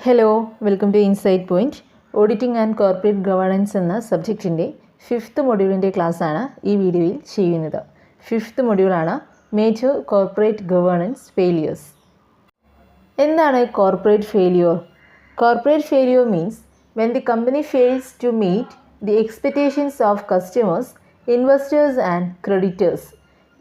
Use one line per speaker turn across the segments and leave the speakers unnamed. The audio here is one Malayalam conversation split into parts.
Hello, welcome to insight point. Auditing and corporate governance എന്ന സബ്ജക്റ്റിൻ്റെ 5th മൊഡ്യൂളിൻ്റെ ക്ലാസ്സാണ് ഈ വീഡിയോയിൽ ചെയ്യുന്നത്. 5th മൊഡ്യൂളാണ് മേജർ കോർപ്പറേറ്റ് ഗവേണൻസ് ഫെയിലിയേഴ്സ്. എന്താണ് corporate failure? Corporate failure means when the company fails to meet the expectations of customers, investors and creditors.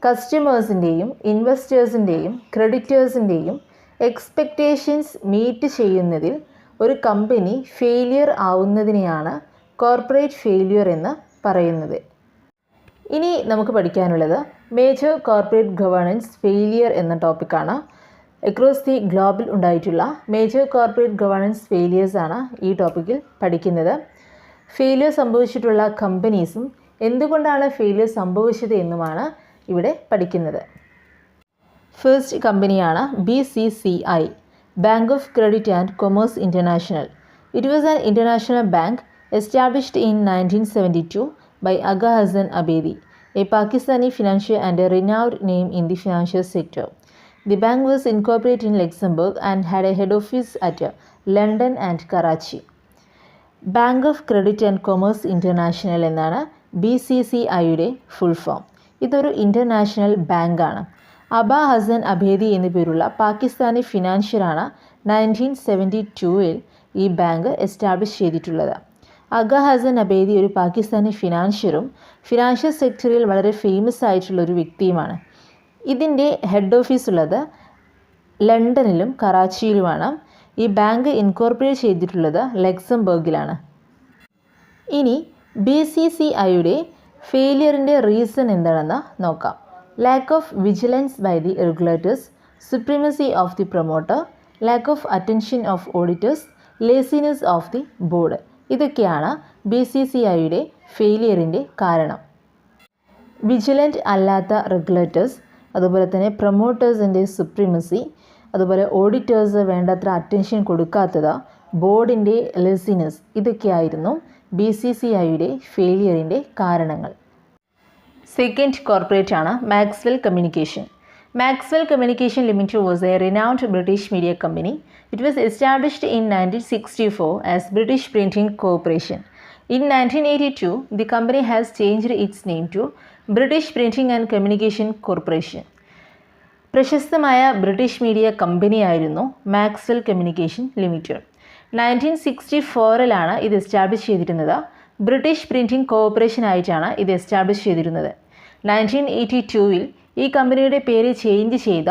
കസ്റ്റമേഴ്സിൻ്റെയും ഇൻവെസ്റ്റേഴ്സിൻ്റെയും ക്രെഡിറ്റേഴ്സിൻ്റെയും എക്സ്പെക്റ്റേഷൻസ് മീറ്റ് ചെയ്യുന്നതിൽ ഒരു കമ്പനി ഫെയിലിയർ ആവുന്നതിനെയാണ് കോർപ്പറേറ്റ് ഫെയിലിയർ എന്ന് പറയുന്നത്. ഇനി നമുക്ക് പഠിക്കാനുള്ളത് മേജർ കോർപ്പറേറ്റ് ഗവേണൻസ് ഫെയിലിയർ എന്ന ടോപ്പിക്കാണ്. അക്രോസ് ദി ഗ്ലോബിൽ ഉണ്ടായിട്ടുള്ള മേജർ കോർപ്പറേറ്റ് ഗവേണൻസ് ഫെയിലിയേഴ്സാണ് ഈ ടോപ്പിക്കിൽ പഠിക്കുന്നത്. ഫെയിലിയർ സംഭവിച്ചിട്ടുള്ള കമ്പനീസും എന്തുകൊണ്ടാണ് ഫെയിലിയർ സംഭവിച്ചത് എന്നുമാണ് ഇവിടെ പഠിക്കുന്നത്. ഫസ്റ്റ് കമ്പനിയാണ് BCCI, bank of credit and commerce international. It was an international bank established in 1972 by Aga Hassan Abedi, a Pakistani financier and a renowned name in the financial sector. The bank was incorporated in Luxembourg and had a head office at London and Karachi. Bank of credit and commerce international എന്നാണ് BCCIയുടെ ഫുൾ ഫോം. ഇതൊരു ഇൻ്റർനാഷണൽ ബാങ്കാണ്. അബ ഹസൻ അബേദി എന്നു പേരുള്ള പാകിസ്ഥാനി ഫിനാൻഷ്യറാണ് 1972 ഈ ബാങ്ക് എസ്റ്റാബ്ലിഷ് ചെയ്തിട്ടുള്ളത്. അഗ ഹസൻ അബേദി ഒരു പാകിസ്ഥാനി ഫിനാൻഷ്യറും ഫിനാൻഷ്യൽ സെക്ടറിൽ വളരെ ഫേമസ് ആയിട്ടുള്ള ഒരു വ്യക്തിയുമാണ്. ഇതിൻ്റെ ഹെഡ് ഓഫീസ് ഉള്ളത് ലണ്ടനിലും കറാച്ചിയിലുമാണ്. ഈ ബാങ്ക് ഇൻകോർപ്പറേറ്റ് ചെയ്തിട്ടുള്ളത് ലക്സംബർഗിലാണ്. ഇനി BCCIയുടെ ഫെയിലിയറിൻ്റെ റീസൺ എന്താണെന്ന് നോക്കാം. Lack of vigilance by the regulators, supremacy of the promoter, lack of attention of auditors, laziness of the board. ഇതൊക്കെയാണ് BCCIയുടെ ഫെയിലിയറിൻ്റെ കാരണം. വിജിലൻ്റ് അല്ലാത്ത റെഗുലേറ്റേഴ്സ്, അതുപോലെ തന്നെ പ്രൊമോട്ടേഴ്സിൻ്റെ സുപ്രീമസി, അതുപോലെ ഓഡിറ്റേഴ്സ് വേണ്ടത്ര അറ്റൻഷൻ കൊടുക്കാത്തത്, ബോർഡിൻ്റെ ലേസിനെസ്, ഇതൊക്കെയായിരുന്നു BCCIയുടെ ഫെയിലിയറിൻ്റെ കാരണങ്ങൾ. സെക്കൻഡ് കോർപ്പറേറ്റ് ആണ് Maxwell communication. Maxwell communication limited was a renowned British media company. It was established in 1964 as British Printing Corporation. In 1982, the company has changed its name to British Printing and Communication Corporation. പ്രശസ്തമായ ബ്രിട്ടീഷ് മീഡിയ കമ്പനിയായിരുന്നു മാക്സ്വെൽ കമ്മ്യൂണിക്കേഷൻ ലിമിറ്റഡ്. 1964 ഇത് എസ്റ്റാബ്ലിഷ് ചെയ്തിരുന്നത്. ബ്രിട്ടീഷ് പ്രിൻറ്റിംഗ് കോർപ്പറേഷൻ ആയിട്ടാണ് ഇത് എസ്റ്റാബ്ലിഷ് ചെയ്തിരുന്നത്. 1982 ഈ കമ്പനിയുടെ പേര് ചേഞ്ച് ചെയ്ത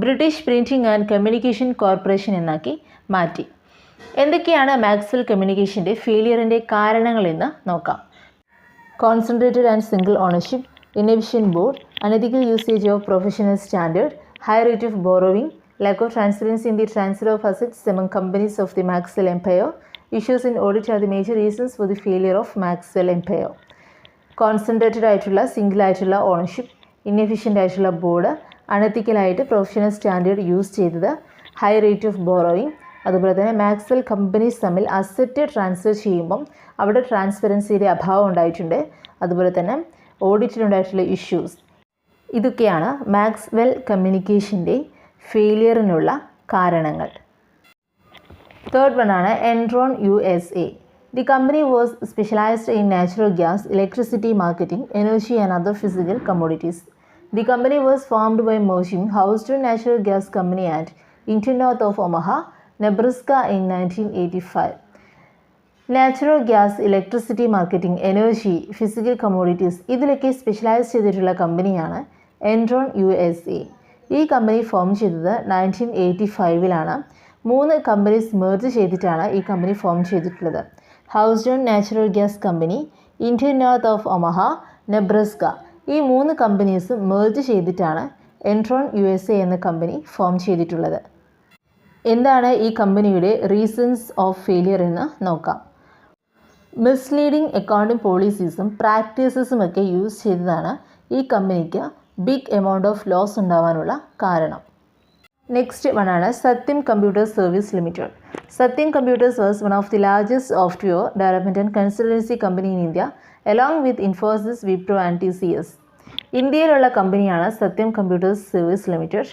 British printing and communication corporation എന്നാക്കി മാറ്റി. എന്തൊക്കെയാണ് മാക്സ്വെൽ കമ്മ്യൂണിക്കേഷൻ്റെ ഫെയിലിയറിൻ്റെ കാരണങ്ങളെന്ന് നോക്കാം. Concentrated and single ownership, inefficient board, unethical usage of professional standard, high rate of borrowing, lack of transparency in the transfer of assets among companies of the Maxwell empire. Issues in audit are the major reasons for the failure of Maxwell empire. Concentrated ആയിട്ടുള്ള സിംഗിൾ ആയിട്ടുള്ള ഓണർഷിപ്പ്, ഇൻഎഫിഷ്യൻ്റ് ആയിട്ടുള്ള ബോർഡ്, അൺഎത്തിക്കലായിട്ട് പ്രൊഫഷണൽ സ്റ്റാൻഡേർഡ് യൂസ് ചെയ്തത്, ഹൈ റേറ്റ് ഓഫ് ബോറോയിങ്, അതുപോലെ തന്നെ മാക്സ്വെൽ കമ്പനീസ് തമ്മിൽ അസറ്റ് ട്രാൻസ്ഫർ ചെയ്യുമ്പം അവിടെ ട്രാൻസ്പെറൻസിയുടെ അഭാവം ഉണ്ടായിട്ടുണ്ട്, അതുപോലെ തന്നെ ഓഡിറ്റിലുണ്ടായിട്ടുള്ള ഇഷ്യൂസ്. ഇതൊക്കെയാണ് മാക്സ്വെൽ കമ്മ്യൂണിക്കേഷൻ്റെ ഫെയിലിയറിനുള്ള കാരണങ്ങൾ. തേർഡ് വൺ ആണ് Enron USA. The company was specialised in natural gas, electricity marketing, energy and other physical commodities. The company was formed by merging Houston Natural Gas Company and Internorth of Omaha, Nebraska in 1985. Natural gas, electricity marketing, energy, physical commodities, ഇതിലൊക്കെ സ്പെഷ്യലൈസ് ചെയ്തിട്ടുള്ള കമ്പനിയാണ് എൻറോൺ USA. ഈ കമ്പനി ഫോം ചെയ്തത് 1985. 3 കമ്പനീസ് മെർജ് ചെയ്തിട്ടാണ് ഈ കമ്പനി ഫോം ചെയ്തിട്ടുള്ളത്. ഹൗസ്റ്റൺ നാച്ചുറൽ ഗ്യാസ് കമ്പനി, ഇന്റർനോർത്ത് ഓഫ് ഒമഹ, നെബ്രസ്ക, ഈ 3 കമ്പനീസ് മെർജ് ചെയ്തിട്ടാണ് എൻറോൺ USA എന്ന കമ്പനി ഫോം ചെയ്തിട്ടുള്ളത്. എന്താണ് ഈ കമ്പനിയുടെ റീസൺസ് ഓഫ് ഫെയിലിയർ എന്ന് നോക്കാം. മിസ്ലീഡിംഗ് അക്കൗണ്ടിംഗ് പോളിസീസും പ്രാക്ടീസസും ഒക്കെ യൂസ് ചെയ്തതാണ് ഈ കമ്പനിക്ക് ബിഗ് എമൗണ്ട് ഓഫ് ലോസ് ഉണ്ടാവാനുള്ള കാരണം. നെക്സ്റ്റ് വൺ ആണ് Satyam computers service limited. Satyam computers was one of the largest software development and consultancy company in India along with Infosys, Wipro and TCS. ഇന്ത്യയിലുള്ള കമ്പനിയാണ് Satyam computers service limited.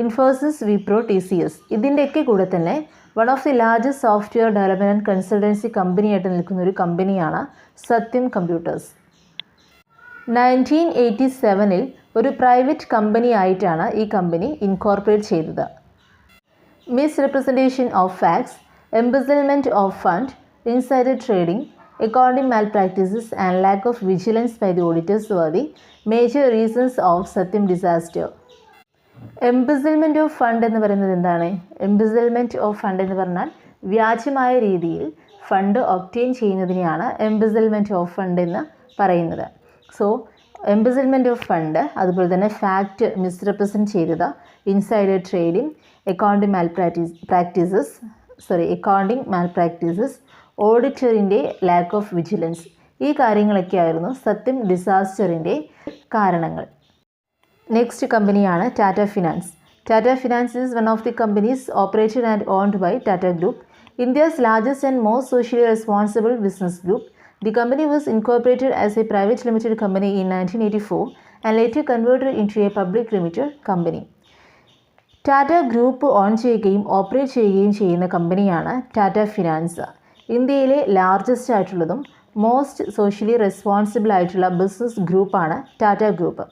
Infosys, Wipro, TCS ഇതിൻ്റെയൊക്കെ കൂടെ തന്നെ one of the largest software development consultancy കമ്പനിയായിട്ട് നിൽക്കുന്ന ഒരു കമ്പനിയാണ് സത്യം കമ്പ്യൂട്ടേഴ്സ്. 1987 ഒരു പ്രൈവറ്റ് കമ്പനി ആയിട്ടാണ് ഈ കമ്പനി ഇൻകോർപ്പറേറ്റ് ചെയ്തത്. Misrepresentation of facts, embezzlement of fund, insider trading, accounting malpractices and lack of vigilance by the auditors were the major reasons of Satyam disaster. Embezzlement of fund എന്ന് പറയുന്നത് എന്താണ്? എംബസിൽമെൻറ്റ് ഓഫ് ഫണ്ട് എന്ന് പറഞ്ഞാൽ വ്യാജമായ രീതിയിൽ ഫണ്ട് ഒബ്റ്റെയിൻ ചെയ്യുന്നതിനെയാണ് എംബസിൽമെൻറ്റ് ഓഫ് ഫണ്ട് എന്ന് പറയുന്നത്. സോ എംബസിൽമെൻറ്റ് ഓഫ് ഫണ്ട്, അതുപോലെ തന്നെ ഫാക്റ്റ് മിസ്റെപ്രസെൻറ്റ് ചെയ്തത്, ഇൻസൈഡർ ട്രേഡിംഗ്, അക്കൗണ്ടിംഗ് മാൽപ്രാക്ടീസസ്, ഓഡിറ്ററിൻ്റെ ലാക്ക് ഓഫ് വിജിലൻസ്, ഈ കാര്യങ്ങളൊക്കെയായിരുന്നു സത്യം ഡിസാസ്റ്ററിൻ്റെ കാരണങ്ങൾ. നെക്സ്റ്റ് കമ്പനിയാണ് Tata finance. Tata finance is one of the companies operated and owned by Tata group, India's largest and most socially responsible business group. The company was incorporated as a private limited company in 1984 and later converted into a public limited company. Tata group on ചെയ്യുകയും ഓപ്പറേറ്റ് ചെയ്യുകയും ചെയ്യുന്ന കമ്പനിയാണ് ടാറ്റ ഫിനാൻസ്. ഇന്ത്യയിലെ ലാർജസ്റ്റ് ആയിട്ടുള്ളതും മോസ്റ്റ് സോഷ്യലി റെസ്പോൺസിബിൾ ആയിട്ടുള്ള ബിസിനസ് ഗ്രൂപ്പാണ് ടാറ്റ ഗ്രൂപ്പ്.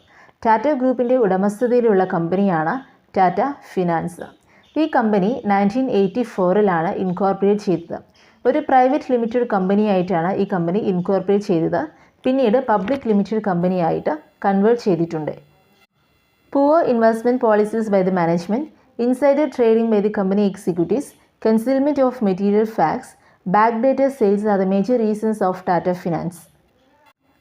ടാറ്റ ഗ്രൂപ്പിൻ്റെ ഉടമസ്ഥതയിലുള്ള കമ്പനിയാണ് ടാറ്റ ഫിനാൻസ്. ഈ കമ്പനി 1984 ഇൻകോർപ്പറേറ്റ് ചെയ്തത്. ഒരു പ്രൈവറ്റ് ലിമിറ്റഡ് കമ്പനിയായിട്ടാണ് ഈ കമ്പനി ഇൻകോർപ്പറേറ്റ് ചെയ്തത്. പിന്നീട് പബ്ലിക് ലിമിറ്റഡ് കമ്പനിയായിട്ട് കൺവേർട്ട് ചെയ്തിട്ടുണ്ട്. Poor investment policies by the management, insider trading by the company executives, concealment of material facts, backdated sales are the major reasons of Tata Finance.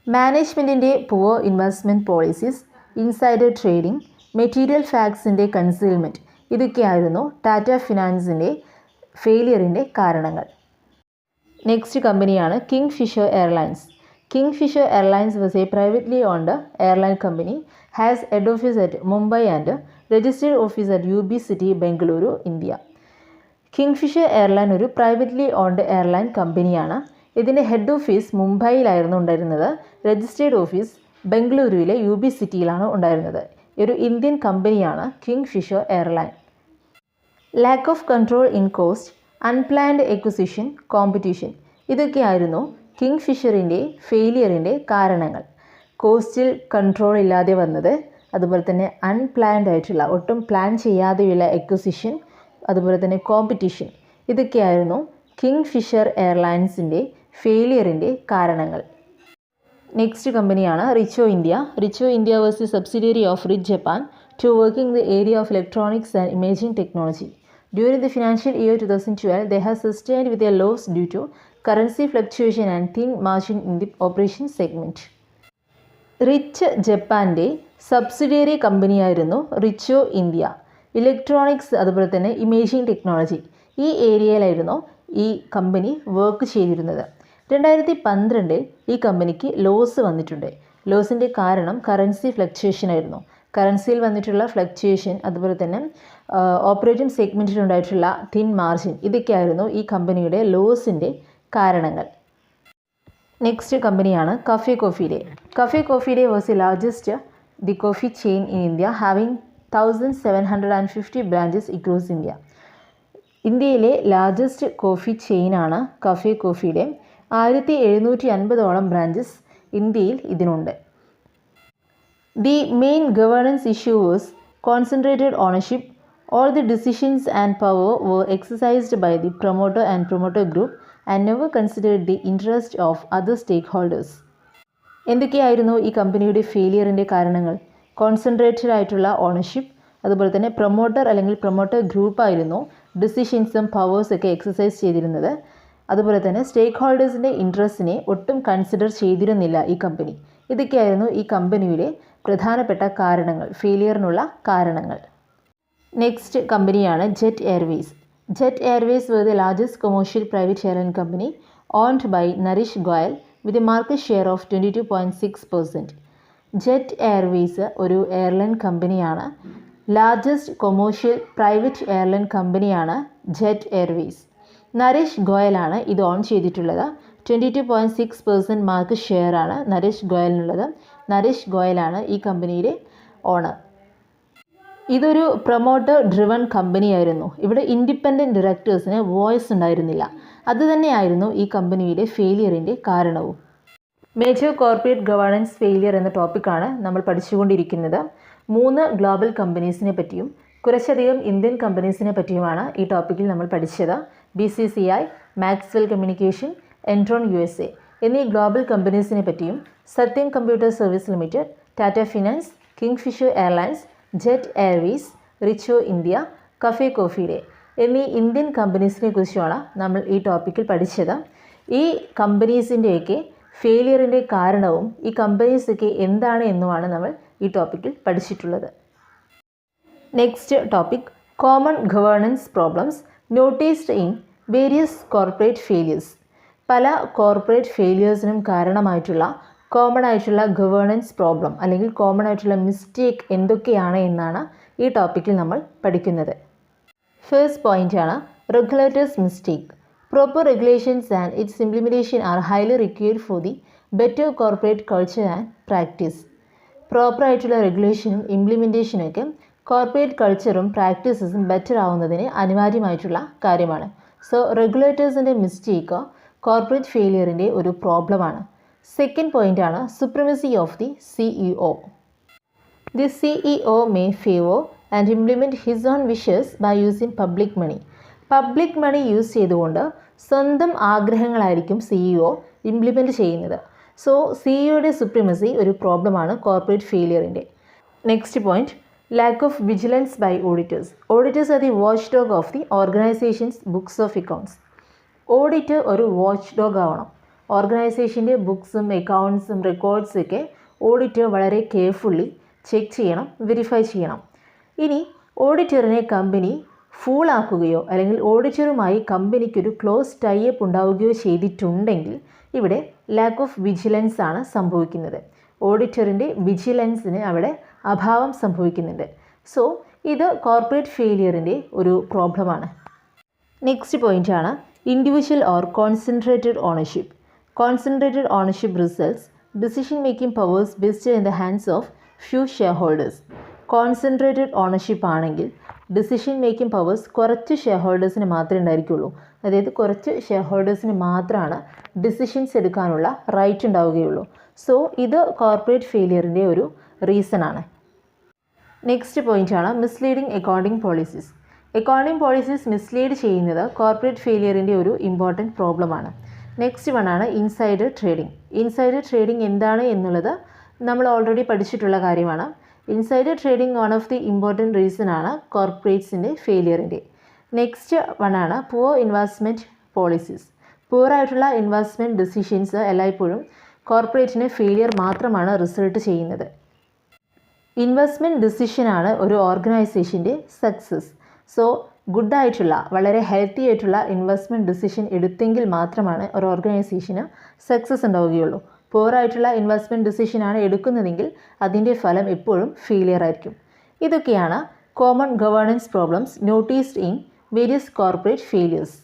മാനേജ്മെൻറ്റിൻ്റെ poor investment policies, insider trading, material ഫാക്ട്സിൻ്റെ കൺസീൽമെൻറ്റ്, ഇതൊക്കെയായിരുന്നു ടാറ്റ ഫിനാൻസിൻ്റെ ഫെയിലിയറിൻ്റെ കാരണങ്ങൾ. നെക്സ്റ്റ് കമ്പനിയാണ് Kingfisher airlines. Kingfisher Airlines was a privately owned airline company, has head office at Mumbai and registered office at UB City, Bengaluru, India. Kingfisher airline ഒരു പ്രൈവറ്റ്ലി ഓൺഡ് എയർലൈൻ കമ്പനിയാണ്. ഇതിൻ്റെ ഹെഡ് ഓഫീസ് മുംബൈയിലായിരുന്നു ഉണ്ടായിരുന്നത്. രജിസ്റ്റേർഡ് ഓഫീസ് ബംഗളൂരുവിലെ UB സിറ്റിയിലാണ് ഉണ്ടായിരുന്നത്. ഒരു ഇന്ത്യൻ കമ്പനിയാണ് kingfisher airline. Lack of control in cost, unplanned acquisition, competition, ഇതൊക്കെയായിരുന്നു കിങ്ഫിഷറിൻ്റെ ഫെയിലിയറിൻ്റെ കാരണങ്ങൾ. കോസ്റ്റിൽ കൺട്രോൾ ഇല്ലാതെ വന്നത്, അതുപോലെ തന്നെ അൺപ്ലാൻഡ് ആയിട്ടുള്ള ഒട്ടും പ്ലാൻ ചെയ്യാതെയുള്ള എക്വിസിഷൻ, അതുപോലെ തന്നെ കോമ്പറ്റീഷൻ, ഇതൊക്കെയായിരുന്നു കിങ്ഫിഷർ എയർലൈൻസിൻ്റെ ഫെയിലിയറിൻ്റെ കാരണങ്ങൾ. നെക്സ്റ്റ് കമ്പനിയാണ് Ricoh India. Ricoh India was a subsidiary of Ricoh Japan to working in the area of electronics and imaging technology. During the financial year 2012, they have sustained with a loss due to currency fluctuation and thin margin in the operation segment. Ricoh ജപ്പാൻ്റെ സബ്സിഡിയറി കമ്പനിയായിരുന്നു റിച്ചോ ഇന്ത്യ. ഇലക്ട്രോണിക്സ്, അതുപോലെ തന്നെ ഇമേജിംഗ് ടെക്നോളജി, ഈ ഏരിയയിലായിരുന്നു ഈ കമ്പനി വർക്ക് ചെയ്തിരുന്നത്. 2012 ഈ കമ്പനിക്ക് ലോസ് വന്നിട്ടുണ്ട്. ലോസിൻ്റെ കാരണം കറൻസി ഫ്ലക്ച്വേഷൻ ആയിരുന്നു. കറൻസിയിൽ വന്നിട്ടുള്ള ഫ്ലക്ച്വേഷൻ, അതുപോലെ തന്നെ ഓപ്പറേറ്റിംഗ് സെഗ്മെൻറ്റിലുണ്ടായിട്ടുള്ള തിൻ മാർജിൻ, ഇതൊക്കെയായിരുന്നു ഈ കമ്പനിയുടെ ലോസിൻ്റെ കാരണങ്ങൾ. നെക്സ്റ്റ് കമ്പനിയാണ് cafe coffee day. Cafe coffee day was the largest the coffee chain in India, having 1750 branches across India. ഇന്ത്യയിലെ ലാർജസ്റ്റ് കോഫി ചെയിനാണ് കഫേ കോഫി ഡേ. 1750ഓളം ബ്രാഞ്ചസ് ഇന്ത്യയിൽ ഇതിനുണ്ട്. The main governance issue was concentrated ownership. All the decisions and power were exercised by the promoter and promoter group and never considered the interest of other stakeholders. എന്തൊക്കെയായിരുന്നു ഈ കമ്പനിയുടെ ഫെയിലിയറിൻ്റെ കാരണങ്ങൾ? കോൺസെൻട്രേറ്റഡ് ആയിട്ടുള്ള ഓണർഷിപ്പ്, അതുപോലെ തന്നെ പ്രൊമോട്ടർ അല്ലെങ്കിൽ പ്രൊമോട്ടർ ഗ്രൂപ്പായിരുന്നു ഡിസിഷൻസും പവേഴ്സൊക്കെ എക്സസൈസ് ചെയ്തിരുന്നത്. അതുപോലെ തന്നെ സ്റ്റേക്ക് ഹോൾഡേഴ്സിൻ്റെ ഇൻട്രസ്റ്റിനെ ഒട്ടും കൺസിഡർ ചെയ്തിരുന്നില്ല ഈ കമ്പനി. ഇതൊക്കെയായിരുന്നു ഈ കമ്പനിയുടെ പ്രധാനപ്പെട്ട കാരണങ്ങൾ, ഫെയിലിയറിനുള്ള കാരണങ്ങൾ. നെക്സ്റ്റ് കമ്പനിയാണ് Jet Airways. Jet Airways was the largest commercial private airline company owned by Naresh Goyal with a market share of 22.6%. Jet Airways ഒരു എയർലൈൻ കമ്പനിയാണ്. ലാർജസ്റ്റ് കൊമേഴ്ഷ്യൽ പ്രൈവറ്റ് എയർലൈൻ കമ്പനിയാണ് ജെറ്റ് എയർവേസ്. നരേഷ് ഗോയലാണ് ഇത് ഓൺ ചെയ്തിട്ടുള്ളത്. 22.6% മാർക്കറ്റ് ഷെയറാണ് നരേഷ് ഗോയലിനുള്ളത്. നരേഷ് ഗോയലാണ് ഈ കമ്പനിയുടെ ഓണർ. ഇതൊരു പ്രൊമോട്ടർ ഡ്രിവൺ കമ്പനിയായിരുന്നു. ഇവിടെ ഇൻഡിപെൻഡൻറ്റ് ഡയറക്ടേഴ്സിന് വോയിസ് ഉണ്ടായിരുന്നില്ല. അതുതന്നെയായിരുന്നു ഈ കമ്പനിയുടെ ഫെയിലിയറിൻ്റെ കാരണവും. മേജർ കോർപ്പറേറ്റ് ഗവേണൻസ് ഫെയിലിയർ എന്ന ടോപ്പിക്കാണ് നമ്മൾ പഠിച്ചുകൊണ്ടിരിക്കുന്നത്. 3 ഗ്ലോബൽ കമ്പനീസിനെ പറ്റിയും കുറച്ചധികം ഇന്ത്യൻ കമ്പനീസിനെ പറ്റിയുമാണ് ഈ ടോപ്പിക്കിൽ നമ്മൾ പഠിച്ചത്. BCCI, മാക്സ്വെൽ കമ്മ്യൂണിക്കേഷൻ, എൻട്രോൺ USA എന്നീ ഗ്ലോബൽ കമ്പനീസിനെ പറ്റിയും സത്യം computer service limited, Tata finance, kingfisher airlines, jet Airways, Richo India, cafe coffee day എന്നീ ഇന്ത്യൻ കമ്പനീസിനെ കുറിച്ചുമാണ് നമ്മൾ ഈ ടോപ്പിക്കിൽ പഠിച്ചത്. ഈ കമ്പനീസിൻ്റെയൊക്കെ ഫെയിലിയറിൻ്റെ കാരണവും ഈ കമ്പനീസൊക്കെ എന്താണ് എന്നുമാണ് നമ്മൾ ഈ ടോപ്പിക്കിൽ പഠിച്ചിട്ടുള്ളത്. Next topic, common governance problems noticed in various corporate failures. പല കോർപ്പറേറ്റ് ഫെയിലിയേഴ്സിനും കാരണമായിട്ടുള്ള കോമൺ ആയിട്ടുള്ള ഗവേണൻസ് പ്രോബ്ലം അല്ലെങ്കിൽ കോമൺ ആയിട്ടുള്ള മിസ്റ്റേക്ക് എന്തൊക്കെയാണ് എന്നാണ് ഈ ടോപ്പിക്കിൽ നമ്മൾ പഠിക്കുന്നത്. ഫസ്റ്റ് പോയിൻ്റാണ് regulators mistake. Proper regulations and it's implementation are highly required for the better corporate culture and practice. പ്രോപ്പറായിട്ടുള്ള റെഗുലേഷനും ഇംപ്ലിമെൻറ്റേഷനും ഒക്കെ കോർപ്പറേറ്റ് കൾച്ചറും പ്രാക്ടീസസും ബെറ്റർ ആവുന്നതിന് അനിവാര്യമായിട്ടുള്ള കാര്യമാണ്. സോ റെഗുലേറ്റേഴ്സിൻ്റെ മിസ്റ്റേക്ക് കോർപ്പറേറ്റ് ഫെയിലിയറിൻ്റെ ഒരു പ്രോബ്ലമാണ്. സെക്കൻഡ് പോയിൻ്റാണ് supremacy of the CEO. The CEO may favour and implement his own wishes by using public money. Public money use ചെയ്തുകൊണ്ട് സ്വന്തം ആഗ്രഹങ്ങളായിരിക്കും CEO ഇംപ്ലിമെൻറ്റ് ചെയ്യുന്നത്. സോ CEOയുടെ സുപ്രീമസി ഒരു പ്രോബ്ലമാണ് കോർപ്പറേറ്റ് ഫെയിലിയറിൻ്റെ. Next point, lack of vigilance by auditors. Auditors are the watchdog of the organization's books of accounts. Audit ഒരു വാച്ച് ഡോഗ് ആവണം. ഓർഗനൈസേഷൻ്റെ ബുക്സും അക്കൗണ്ട്സും റെക്കോർഡ്സൊക്കെ ഓഡിറ്റ് വളരെ കെയർഫുള്ളി ചെക്ക് ചെയ്യണം, വെരിഫൈ ചെയ്യണം. ഇനി ഓഡിറ്ററിനെ കമ്പനി ഫൂളാക്കുകയോ അല്ലെങ്കിൽ ഓഡിറ്ററുമായി കമ്പനിക്കൊരു ക്ലോസ് ടൈപ്പ് ഉണ്ടാവുകയോ ചെയ്തിട്ടുണ്ടെങ്കിൽ ഇവിടെ ലാക്ക് ഓഫ് വിജിലൻസ് ആണ് സംഭവിക്കുന്നത്. ഓഡിറ്ററിൻ്റെ വിജിലൻസിന് അവിടെ അഭാവം സംഭവിക്കുന്നുണ്ട്. സോ ഇത് കോർപ്പറേറ്റ് ഫെയിലിയറിൻ്റെ ഒരു പ്രോബ്ലമാണ്. നെക്സ്റ്റ് പോയിൻ്റാണ് individual or concentrated ownership. Concentrated ownership results decision making powers best in the hands of few share holders. Concentrated ownership ആണെങ്കിൽ ഡിസിഷൻ മേക്കിംഗ് പവേഴ്സ് കുറച്ച് ഷെയർ ഹോൾഡേഴ്സിന് മാത്രമേ ഉണ്ടായിരിക്കുള്ളൂ. അതായത് കുറച്ച് ഷെയർ ഹോൾഡേഴ്സിന് മാത്രമാണ് ഡിസിഷൻസ് എടുക്കാനുള്ള റൈറ്റ് ഉണ്ടാവുകയുള്ളൂ. സോ ഇത് കോർപ്പറേറ്റ് ഫെയിലിയറിൻ്റെ ഒരു റീസൺ ആണ്. നെക്സ്റ്റ് പോയിൻ്റാണ് misleading accounting policies. Accounting policies mislead ചെയ്യുന്നത് കോർപ്പറേറ്റ് ഫെയിലിയറിൻ്റെ ഒരു ഇമ്പോർട്ടൻറ്റ് പ്രോബ്ലമാണ്. നെക്സ്റ്റ് വണ്ണാണ് ഇൻസൈഡർ ട്രേഡിംഗ്. ഇൻസൈഡർ ട്രേഡിംഗ് എന്താണ് എന്നുള്ളത് നമ്മൾ ഓൾറെഡി പഠിച്ചിട്ടുള്ള കാര്യമാണ്. Insider trading one of the important reason ആണ് കോർപ്പറേറ്റ്സിൻ്റെ ഫെയിലിയറിൻ്റെ. നെക്സ്റ്റ് വണ്ണാണ് പുവർ ഇൻവെസ്റ്റ്മെൻറ്റ് പോളിസീസ്. പുവറായിട്ടുള്ള ഇൻവെസ്റ്റ്മെൻറ്റ് ഡിസിഷൻസ് എല്ലായ്പ്പോഴും കോർപ്പറേറ്റിന് ഫെയിലിയർ മാത്രമാണ് റിസൾട്ട് ചെയ്യുന്നത്. ഇൻവെസ്റ്റ്മെൻറ്റ് ഡിസിഷനാണ് ഒരു ഓർഗനൈസേഷൻ്റെ സക്സസ്. സോ ഗുഡായിട്ടുള്ള വളരെ ഹെൽത്തി ആയിട്ടുള്ള ഇൻവെസ്റ്റ്മെൻറ്റ് ഡിസിഷൻ എടുത്തെങ്കിൽ മാത്രമാണ് ഒരു ഓർഗനൈസേഷന് സക്സസ് ഉണ്ടാവുകയുള്ളൂ. പുവറായിട്ടുള്ള ഇൻവെസ്റ്റ്മെൻറ്റ് ഡിസിഷനാണ് എടുക്കുന്നതെങ്കിൽ അതിൻ്റെ ഫലം എപ്പോഴും ഫെയിലിയർ ആയിരിക്കും. ഇതൊക്കെയാണ് common governance problems noticed in various corporate failures.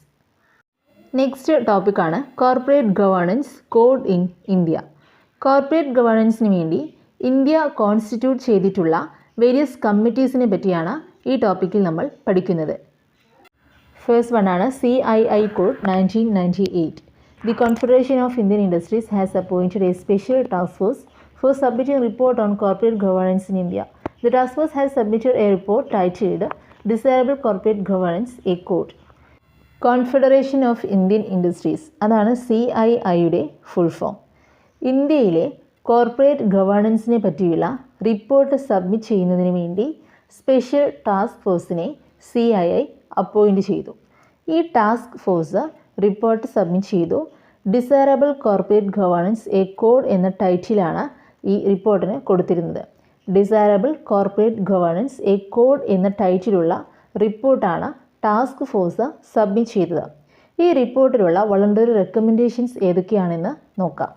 Next ടോപ്പിക്കാണ് corporate governance code in India. Corporate ഗവേണൻസിന് വേണ്ടി ഇന്ത്യ കോൺസ്റ്റിറ്റ്യൂട്ട് ചെയ്തിട്ടുള്ള വേരിയസ് കമ്മിറ്റീസിനെ പറ്റിയാണ് ഈ ടോപ്പിക്കിൽ നമ്മൾ പഠിക്കുന്നത്. ഫസ്റ്റ് വണ്ണാണ് CII code 1998. The Confederation of Indian Industries has appointed a special task force for submitting a report on corporate governance in India. The task force has submitted a report titled Desirable Corporate Governance, a Code. Confederation of Indian industries, അതാണ് CIIയുടെ ഫുൾ ഫോം. ഇന്ത്യയിലെ കോർപ്പറേറ്റ് ഗവേണൻസിനെ പറ്റിയുള്ള റിപ്പോർട്ട് സബ്മിറ്റ് ചെയ്യുന്നതിന് വേണ്ടി സ്പെഷ്യൽ ടാസ്ക് ഫോഴ്സിനെ CII അപ്പോയിൻറ്റ് ചെയ്തു. ഈ ടാസ്ക് ഫോഴ്സ് റിപ്പോർട്ട് സബ്മിറ്റ് ചെയ്തു. Desirable corporate governance A code എന്ന ടൈറ്റിലാണ് ഈ റിപ്പോർട്ടിന് കൊടുത്തിരുന്നത്. Desirable corporate governance A code എന്ന ടൈറ്റിലുള്ള റിപ്പോർട്ടാണ് ടാസ്ക് ഫോഴ്സ് സബ്മിറ്റ് ചെയ്തത്. ഈ റിപ്പോർട്ടിലുള്ള വോളണ്ടറി റെക്കമെൻഡേഷൻസ് ഏതൊക്കെയാണെന്ന് നോക്കാം.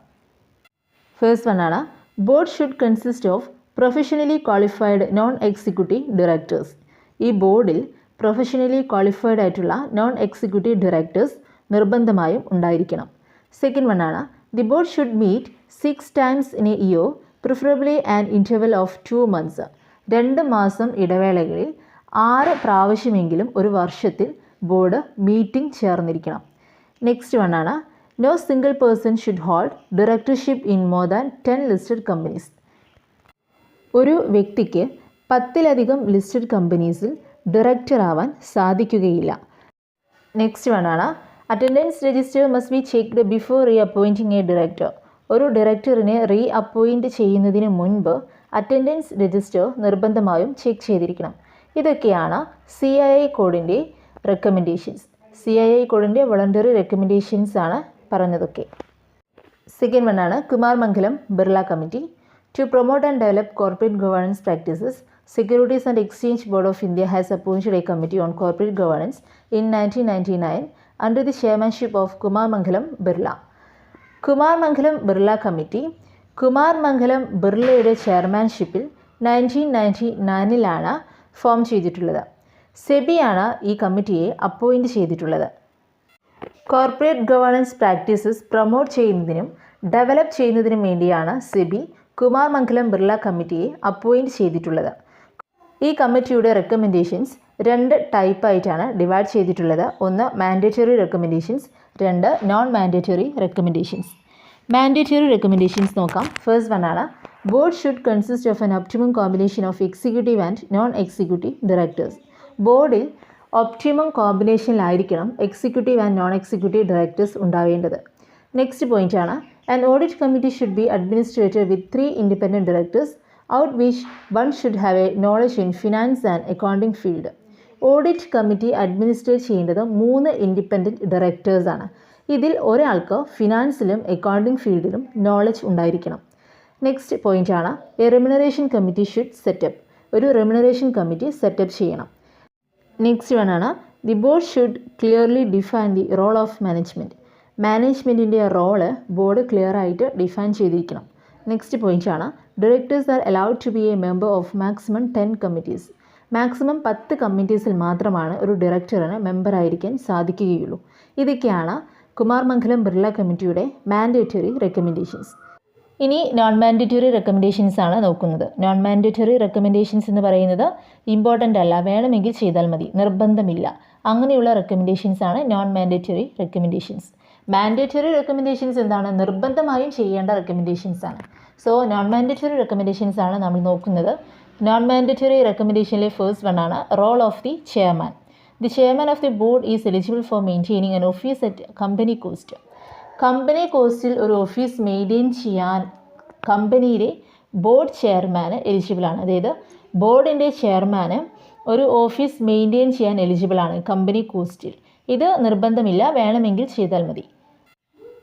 ഫസ്റ്റ് വണ്ണാണ് board should consist of professionally qualified non executive directors. ഈ ബോർഡിൽ പ്രൊഫഷണലി ക്വാളിഫൈഡ് ആയിട്ടുള്ള നോൺ എക്സിക്യൂട്ടീവ് ഡയറക്ടേഴ്സ് നിർബന്ധമായും ഉണ്ടായിരിക്കണം. സെക്കൻഡ് വണ്ണാണ് the board should meet 6 times in a year, preferably an interval of 2 months. 2 മാസം ഇടവേളകളിൽ 6 പ്രാവശ്യമെങ്കിലും ഒരു വർഷത്തിൽ ബോർഡ് മീറ്റിംഗ് ചേർന്നിരിക്കണം. നെക്സ്റ്റ് വൺ ആണ് no single person should hold directorship in more than 10 listed companies. ഒരു വ്യക്തിക്ക് 10-ലധികം ലിസ്റ്റഡ് കമ്പനീസിൽ ഡയറക്ടർ ആവാൻ സാധിക്കുകയില്ല. നെക്സ്റ്റ് വൺ ആണ് attendance register must be checked before re appointing A director. ഒരു ഡയറക്ടറിനെ റീ അപ്പോയിൻറ്റ് ചെയ്യുന്നതിന് മുൻപ് അറ്റൻഡൻസ് രജിസ്റ്റർ നിർബന്ധമായും ചെക്ക് ചെയ്തിരിക്കണം. ഇതൊക്കെയാണ് CII കോഡിൻ്റെ റെക്കമെൻഡേഷൻസ്. CII കോഡിൻ്റെ വോളണ്ടറി റെക്കമെൻഡേഷൻസ് ആണ് പറഞ്ഞതൊക്കെ. സെക്കൻഡ് വൺ ആണ് Kumar Mangalam Birla committee. To promote and develop corporate governance practices, Securities and Exchange Board of India has appointed a committee on corporate governance in 1999 under the chairmanship of Kumar Mangalam Birla. Kumar Mangalam Birla committee Kumar Mangalam ബിർളയുടെ ചെയർമാൻഷിപ്പിൽ 1999 ഫോം ചെയ്തിട്ടുള്ളത്. സെബിയാണ് ഈ കമ്മിറ്റിയെ അപ്പോയിൻറ്റ് ചെയ്തിട്ടുള്ളത്. കോർപ്പറേറ്റ് ഗവേണൻസ് പ്രാക്ടീസസ് പ്രൊമോട്ട് ചെയ്യുന്നതിനും ഡെവലപ്പ് ചെയ്യുന്നതിനും വേണ്ടിയാണ് സെബി കുമാർ മംഗലം ബിർള കമ്മിറ്റിയെ അപ്പോയിൻറ്റ് ചെയ്തിട്ടുള്ളത്. ഈ കമ്മിറ്റിയുടെ റെക്കമെൻഡേഷൻസ് 2 ടൈപ്പായിട്ടാണ് ഡിവൈഡ് ചെയ്തിട്ടുള്ളത്. ഒന്ന് mandatory recommendations, 2 non mandatory recommendations. Mandatory recommendations നോക്കാം. ഫസ്റ്റ് വൺ ആണ് board should consist of an optimum combination of executive and non executive directors. ബോർഡിൽ ഒപ്റ്റിമം കോമ്പിനേഷനിലായിരിക്കണം executive and non executive directors ഉണ്ടാവേണ്ടത്. നെക്സ്റ്റ് പോയിൻ്റ് ആണ് an audit committee should be administrated with 3 independent directors, out which one should have a knowledge in finance and accounting field. Audit committee administrate ചെയ്യേണ്ടത് 3 ഇൻഡിപെൻഡൻറ്റ് ഡയറക്ടേഴ്സ് ആണ്. ഇതിൽ ഒരാൾക്ക് ഫിനാൻസിലും അക്കൗണ്ടിംഗ് ഫീൽഡിലും നോളജ് ഉണ്ടായിരിക്കണം. നെക്സ്റ്റ് പോയിൻ്റ് ആണ് a remuneration committee should set up. ഒരു റെമ്യൂണറേഷൻ കമ്മിറ്റി സെറ്റപ്പ് ചെയ്യണം. നെക്സ്റ്റ് വൺ ആണ് the board should clearly define the role of management. മാനേജ്മെൻറ്റിൻ്റെ റോള് ബോർഡ് ക്ലിയർ ആയിട്ട് ഡിഫൈൻ ചെയ്തിരിക്കണം. നെക്സ്റ്റ് പോയിൻ്റ് ആണ് directors are allowed to be a member of maximum 10 committees. Maximum 10 കമ്മിറ്റീസിൽ മാത്രമാണ് ഒരു ഡയറക്ടറിന് മെമ്പറായിരിക്കാൻ സാധിക്കുകയുള്ളൂ. ഇതൊക്കെയാണ് കുമാർ മംഗലം ബിർള കമ്മിറ്റിയുടെ മാൻഡേറ്ററി റെക്കമെൻഡേഷൻസ്. ഇനി നോൺ മാൻഡേറ്ററി റെക്കമെൻഡേഷൻസ് ആണ് നോക്കുന്നത്. നോൺ മാൻഡേറ്ററി റെക്കമെൻഡേഷൻസ് എന്ന് പറയുന്നത് ഇമ്പോർട്ടൻ്റ് അല്ല, വേണമെങ്കിൽ ചെയ്താൽ മതി, നിർബന്ധമില്ല, അങ്ങനെയുള്ള റെക്കമെൻഡേഷൻസ് ആണ് non mandatory recommendations. Mandatory recommendations എന്താണ്? നിർബന്ധമായും ചെയ്യേണ്ട റെക്കമെൻഡേഷൻസ് ആണ്. സോ നോൺ മാൻഡേറ്ററി റെക്കമെൻഡേഷൻസ് ആണ് നമ്മൾ നോക്കുന്നത്. നോൺ മാൻഡേറ്ററി റെക്കമെൻഡേഷനിലെ ഫസ്റ്റ് വൺ ആണ് role of the chairman. The chairman of the board is eligible for maintaining an office at company cost. Company കോസ്റ്റിൽ ഒരു ഓഫീസ് മെയിൻറ്റെയിൻ ചെയ്യാൻ കമ്പനിയിലെ ബോർഡ് ചെയർമാന് എലിജിബിളാണ്. അതായത് ബോർഡിൻ്റെ ചെയർമാന് ഒരു ഓഫീസ് മെയിൻറ്റെയിൻ ചെയ്യാൻ എലിജിബിളാണ് കമ്പനി കോസ്റ്റിൽ. ഇത് നിർബന്ധമില്ല, വേണമെങ്കിൽ ചെയ്താൽ മതി.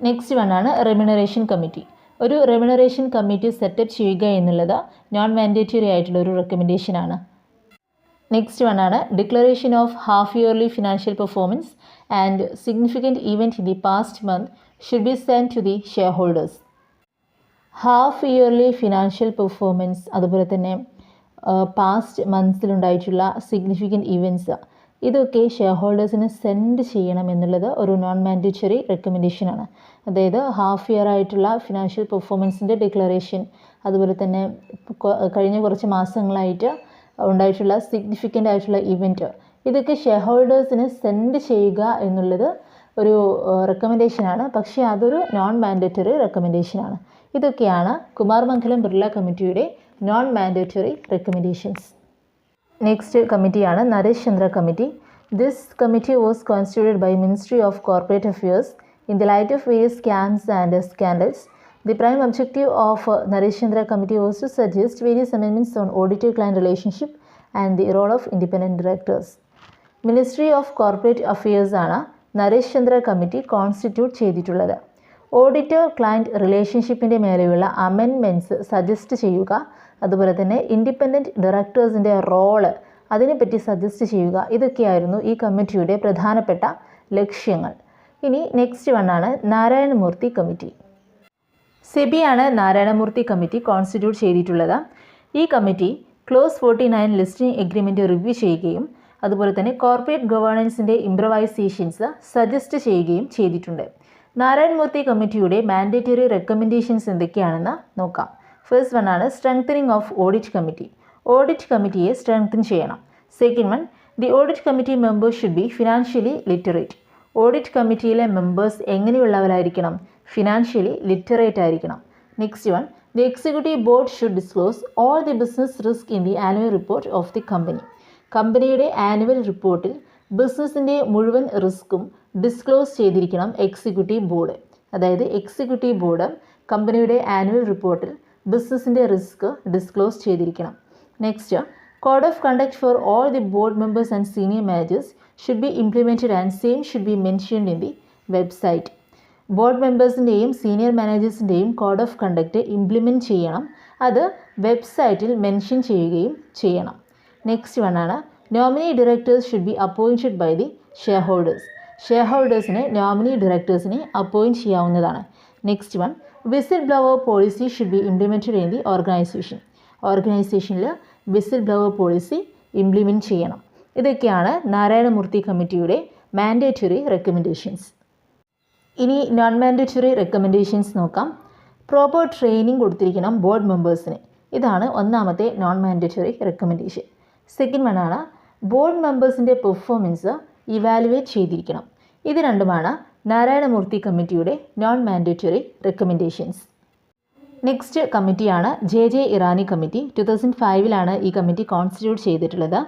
നെക്സ്റ്റ് വൺ ആണ് റെമ്യൂണറേഷൻ കമ്മിറ്റി. ഒരു റെമ്യൂണറേഷൻ കമ്മിറ്റി സെറ്റപ്പ് ചെയ്യുക എന്നുള്ളത് നോൺ മാൻഡേറ്ററി ആയിട്ടുള്ള ഒരു റെക്കമെൻഡേഷൻ ആണ്. നെക്സ്റ്റ് വൺ ആണ് declaration of half yearly financial performance and significant event in the past month should be send to the share holders. Half yearly financial performance, അതുപോലെ തന്നെ പാസ്റ്റ് മന്ത്സിലുണ്ടായിട്ടുള്ള സിഗ്നിഫിക്കൻറ്റ് ഇവൻറ്റ്സ്, ഇതൊക്കെ ഷെയർ ഹോൾഡേഴ്സിന് സെൻഡ് ചെയ്യണം എന്നുള്ളത് ഒരു നോൺ മാൻഡേറ്ററി റെക്കമെൻഡേഷനാണ്. അതായത് ഹാഫ് ഇയർ ആയിട്ടുള്ള ഫിനാൻഷ്യൽ പെർഫോമൻസിൻ്റെ ഡിക്ലറേഷൻ, അതുപോലെ തന്നെ കഴിഞ്ഞ കുറച്ച് മാസങ്ങളായിട്ട് ഉണ്ടായിട്ടുള്ള സിഗ്നിഫിക്കൻ്റ് ആയിട്ടുള്ള ഇവൻറ്റ്, ഇതൊക്കെ ഷെയർ ഹോൾഡേഴ്സിന് സെൻഡ് ചെയ്യുക എന്നുള്ളത് ഒരു റെക്കമെൻഡേഷനാണ്. പക്ഷേ അതൊരു നോൺ മാൻഡേറ്ററി റെക്കമെൻഡേഷനാണ്. ഇതൊക്കെയാണ് കുമാർ മംഗലം ബിർള കമ്മിറ്റിയുടെ നോൺ മാൻഡേറ്ററി റെക്കമെൻഡേഷൻസ്. നെക്സ്റ്റ് കമ്മിറ്റിയാണ് Naresh Chandra committee. This committee was constituted by ministry of corporate affairs in the light of various scams and scandals. The prime objective of Naresh Chandra committee was to suggest various amendments on auditor-client relationship and the role of independent directors. Ministry of Corporate Affairs ആണ് നരേഷ് ചന്ദ്ര കമ്മിറ്റി കോൺസ്റ്റിറ്റ്യൂട്ട് ചെയ്തിട്ടുള്ളത്. ഓഡിറ്റർ ക്ലയൻറ്റ് റിലേഷൻഷിപ്പിൻ്റെ മേലെയുള്ള അമെൻമെൻറ്റ്സ് സജസ്റ്റ് ചെയ്യുക, അതുപോലെ തന്നെ ഇൻഡിപെൻഡൻറ്റ് ഡയറക്ടേഴ്സിൻ്റെ റോള് അതിനെപ്പറ്റി സജസ്റ്റ് ചെയ്യുക, ഇതൊക്കെയായിരുന്നു ഈ കമ്മിറ്റിയുടെ പ്രധാനപ്പെട്ട ലക്ഷ്യങ്ങൾ. ഇനി നെക്സ്റ്റ് വണ്ണാണ് നാരായണമൂർത്തി കമ്മിറ്റി. സെബിയാണ് നാരായണമൂർത്തി കമ്മിറ്റി കോൺസ്റ്റിറ്റ്യൂട്ട് ചെയ്തിട്ടുള്ളത്. ഈ committee clause 49 listing agreement review ചെയ്യുകയും അതുപോലെ തന്നെ കോർപ്പറേറ്റ് ഗവേണൻസിൻ്റെ ഇംപ്രവൈസേഷൻസ് സജസ്റ്റ് ചെയ്യുകയും ചെയ്തിട്ടുണ്ട്. നാരായണമൂർത്തി കമ്മിറ്റിയുടെ മാൻഡേറ്ററി റെക്കമെൻഡേഷൻസ് എന്തൊക്കെയാണെന്ന് നോക്കാം. ഫസ്റ്റ് വണ്ണാണ് strengthening of audit committee. Audit കമ്മിറ്റിയെ സ്ട്രെങ്തൻ ചെയ്യണം. Second one, the audit committee members should be financially literate. Audit കമ്മിറ്റിയിലെ മെമ്പേഴ്സ് എങ്ങനെയുള്ളവരായിരിക്കണം? ഫിനാൻഷ്യലി ലിറ്ററേറ്റ് ആയിരിക്കണം. Next one, the executive board should disclose all the business risk in the annual report of the company. കമ്പനിയുടെ ആനുവൽ റിപ്പോർട്ടിൽ ബിസിനസ്സിൻ്റെ മുഴുവൻ റിസ്ക്കും ഡിസ്ക്ലോസ് ചെയ്തിരിക്കണം എക്സിക്യൂട്ടീവ് ബോർഡ്. അതായത് എക്സിക്യൂട്ടീവ് ബോർഡ് കമ്പനിയുടെ ആനുവൽ റിപ്പോർട്ടിൽ ബിസിനസ്സിൻ്റെ റിസ്ക് ഡിസ്ക്ലോസ് ചെയ്തിരിക്കണം. Next, code of conduct for all the board members and senior managers should be implemented and same should be mentioned in the website. Board മെമ്പേഴ്സിൻ്റെയും സീനിയർ മാനേജേഴ്സിൻ്റെയും കോഡ് ഓഫ് കണ്ടക്റ്റ് ഇംപ്ലിമെൻറ്റ് ചെയ്യണം. അത് വെബ്സൈറ്റിൽ മെൻഷൻ ചെയ്യുകയും ചെയ്യണം. നെക്സ്റ്റ് വൺ ആണ്, nominee directors should be appointed by the share holders. Share ഹോൾഡേഴ്സിന് നോമിനി ഡയറക്ടേഴ്സിനെ അപ്പോയിൻറ്റ് ചെയ്യാവുന്നതാണ്. Next one, whistle blower policy should be implemented in the organisation. ഓർഗനൈസേഷനിൽ വിസിൽ ബ്ലോവർ പോളിസി ഇംപ്ലിമെൻറ്റ് ചെയ്യണം. ഇതൊക്കെയാണ് നാരായണമൂർത്തി കമ്മിറ്റിയുടെ മാൻഡേറ്ററി റെക്കമെൻഡേഷൻസ്. ഇനി നോൺ മാൻഡേറ്ററി റെക്കമെൻഡേഷൻസ് നോക്കാം. പ്രോപ്പർ ട്രെയിനിങ് കൊടുത്തിരിക്കണം ബോർഡ് മെമ്പേഴ്സിന്. ഇതാണ് ഒന്നാമത്തെ non mandatory recommendation. Second one ആണ്, ബോർഡ് മെമ്പേഴ്സിൻ്റെ പെർഫോമൻസ് ഇവാലുവേറ്റ് ചെയ്തിരിക്കണം. ഇത് രണ്ടുമാണ് നാരായണമൂർത്തി കമ്മിറ്റിയുടെ നോൺ മാൻഡേറ്ററി റെക്കമെൻഡേഷൻസ്. നെക്സ്റ്റ് കമ്മിറ്റിയാണ് ജെ ഇറാനി കമ്മിറ്റി. 2005 ഈ കമ്മിറ്റി കോൺസ്റ്റിറ്റ്യൂട്ട് ചെയ്തിട്ടുള്ളത്.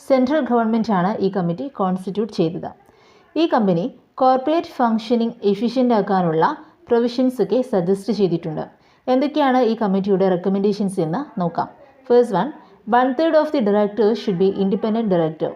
സെൻട്രൽ ഗവൺമെൻറ് ആണ് ഈ കമ്മിറ്റി കോൺസ്റ്റിറ്റ്യൂട്ട് ചെയ്തത്. ഈ കമ്പനി കോർപ്പറേറ്റ് ഫംഗ്ഷനിങ് എഫിഷ്യൻ്റ് ആക്കാനുള്ള പ്രൊവിഷൻസ് ഒക്കെ സജസ്റ്റ് ചെയ്തിട്ടുണ്ട്. എന്തൊക്കെയാണ് ഈ കമ്മിറ്റിയുടെ റെക്കമെൻഡേഷൻസ് എന്ന് നോക്കാം. First one, 1/3 of the directors should B independent director.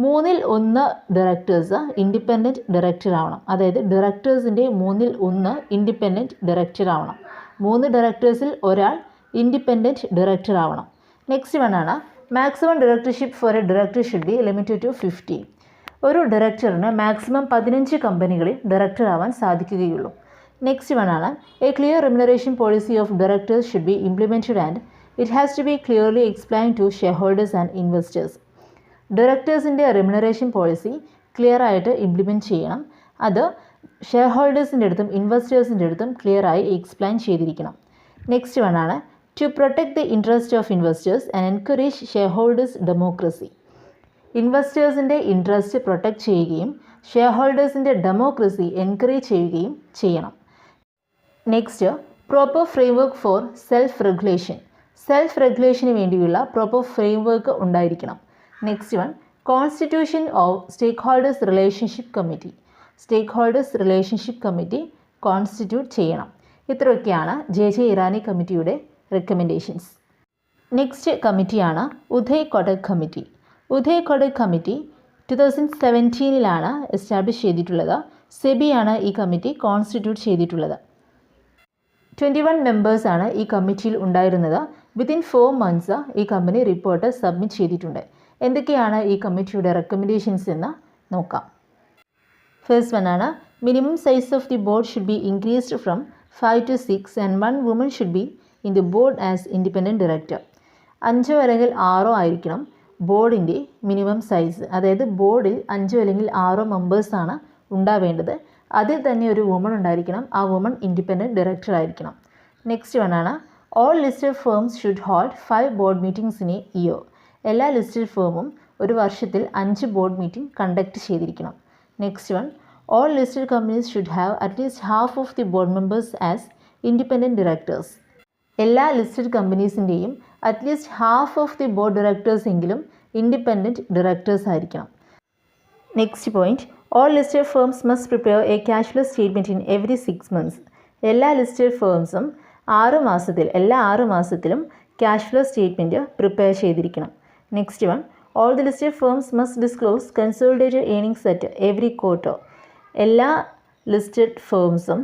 1/3 directors independent director ആവണം. അതായത് ഡയറക്ടേഴ്സിൻ്റെ 1/3 ഇൻഡിപെൻഡൻറ്റ് ഡയറക്ടർ ആവണം. 3 ഡയറക്ടേഴ്സിൽ ഒരാൾ ഇൻഡിപെൻഡൻറ്റ് ഡയറക്ടർ ആവണം. നെക്സ്റ്റ് വൺ ആണ്, maximum directorship for a director should be limited to 50. ഒരു ഡയറക്ടറിന് മാക്സിമം 15 കമ്പനികളിൽ ഡയറക്ടർ ആവാൻ സാധിക്കുകയുള്ളൂ. നെക്സ്റ്റ് വൺ ആണ്, a clear remuneration policy of directors should be implemented and it has to be clearly explain to shareholders and investors. ഡയറക്ടേഴ്സിൻ്റെ റെമ്യൂണറേഷൻ പോളിസി ക്ലിയർ ആയിട്ട് ഇംപ്ലിമെൻറ്റ് ചെയ്യണം. അത് ഷെയർ ഹോൾഡേഴ്സിൻ്റെ അടുത്തും ഇൻവെസ്റ്റേഴ്സിൻ്റെ അടുത്തും ക്ലിയർ ആയി എക്സ്പ്ലെയിൻ ചെയ്തിരിക്കണം. നെക്സ്റ്റ് വൺ ആണ്, to protect the interest of investors and encourage shareholders democracy. ഇൻവെസ്റ്റേഴ്സിൻ്റെ ഇൻട്രസ്റ്റ് പ്രൊട്ടക്റ്റ് ചെയ്യുകയും ഷെയർ ഹോൾഡേഴ്സിൻ്റെ ഡെമോക്രസി എൻകറേജ് ചെയ്യുകയും ചെയ്യണം. Next, proper framework for self regulation. Self റെഗുലേഷന് വേണ്ടിയുള്ള പ്രോപ്പർ ഫ്രെയിംവർക്ക് ഉണ്ടായിരിക്കണം. Next one, constitution of stakeholders relationship committee. Stakeholders relationship committee constitute ചെയ്യണം. ഇത്രയൊക്കെയാണ് ജെ ഇറാനി കമ്മിറ്റിയുടെ റെക്കമെൻഡേഷൻസ്. നെക്സ്റ്റ് കമ്മിറ്റിയാണ് Uday Kotak committee. Uday Kotak committee 2017 establish ചെയ്തിട്ടുള്ളത്. സെബിയാണ് ഈ കമ്മിറ്റി കോൺസ്റ്റിറ്റ്യൂട്ട് ചെയ്തിട്ടുള്ളത്. 21 മെമ്പേഴ്സാണ് ഈ കമ്മിറ്റിയിൽ ഉണ്ടായിരുന്നത്. വിത്തിൻ 4 months ഈ കമ്പനി റിപ്പോർട്ട് സബ്മിറ്റ് ചെയ്തിട്ടുണ്ട്. എന്തൊക്കെയാണ് ഈ കമ്മിറ്റിയുടെ റെക്കമെൻഡേഷൻസ് എന്ന് നോക്കാം. ഫസ്റ്റ് വൺ ആണ്, minimum size of the board should be increased from 5 to 6 and 1 woman should be in the board as independent director. 5 അല്ലെങ്കിൽ 6 ആയിരിക്കണം ബോർഡിൻ്റെ മിനിമം സൈസ്. അതായത് ബോർഡിൽ 5 അല്ലെങ്കിൽ 6 മെമ്പേഴ്സാണ് ഉണ്ടാവേണ്ടത്. അതിൽ തന്നെ ഒരു വുമൺ ഉണ്ടായിരിക്കണം. ആ വുമൺ ഇൻഡിപെൻഡൻറ്റ് ഡയറക്ടർ ആയിരിക്കണം. നെക്സ്റ്റ് വൺ ആണ്, all listed firms should hold 5 board meetings in a year. എല്ലാ ലിസ്റ്റഡ് ഫേമും ഒരു വർഷത്തിൽ 5 ബോർഡ് മീറ്റിംഗ് കണ്ടക്ട് ചെയ്തിരിക്കണം. Next one, all listed companies should have at least half of the board members as independent directors. എല്ലാ ലിസ്റ്റഡ് കമ്പനീസിൻ്റെയും at least half of the board directors എങ്കിലും ഇൻഡിപെൻഡൻറ്റ് ഡയറക്ടേഴ്സ് ആയിരിക്കണം. Next point, all listed firms must prepare a cash flow statement in every 6 months. എല്ലാ ലിസ്റ്റഡ് ഫേംസും എല്ലാ 6 മാസത്തിലും ക്യാഷ് ഫ്ലോ സ്റ്റേറ്റ്മെൻറ്റ് പ്രിപ്പയർ ചെയ്തിരിക്കണം. Next one, all the listed firms must disclose consolidated earnings at every quarter. എല്ലാ ലിസ്റ്റഡ് ഫേംസും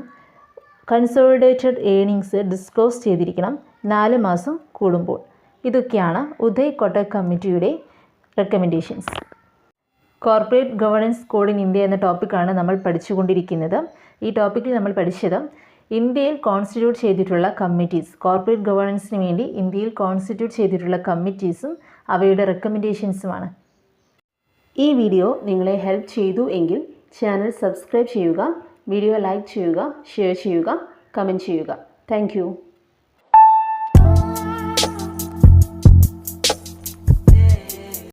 കൺസോളിഡേറ്റഡ് ഏർണിംഗ്സ് ഡിസ്ക്ലോസ് ചെയ്തിരിക്കണം 4 മാസം കൂടുമ്പോൾ. ഇതൊക്കെയാണ് ഉദയ് കൊടക് കമ്മിറ്റിയുടെ recommendations. Corporate governance code in India എന്ന ടോപ്പിക്കാണ് നമ്മൾ പഠിച്ചുകൊണ്ടിരിക്കുന്നത്. ഈ ടോപ്പിക്കിൽ നമ്മൾ പഠിച്ചത് ഇന്ത്യയിൽ കോൺസ്റ്റിറ്റ്യൂട്ട് ചെയ്തിട്ടുള്ള കമ്മിറ്റീസ്, കോർപ്പറേറ്റ് ഗവേണൻസിന് വേണ്ടി ഇന്ത്യയിൽ കോൺസ്റ്റിറ്റ്യൂട്ട് ചെയ്തിട്ടുള്ള കമ്മിറ്റീസും അവയുടെ റെക്കമെൻഡേഷൻസുമാണ്. ഈ വീഡിയോ നിങ്ങളെ ഹെൽപ്പ് ചെയ്തു എങ്കിൽ ചാനൽ സബ്സ്ക്രൈബ് ചെയ്യുക, വീഡിയോ ലൈക്ക് ചെയ്യുക, ഷെയർ ചെയ്യുക, കമൻറ്റ് ചെയ്യുക. താങ്ക്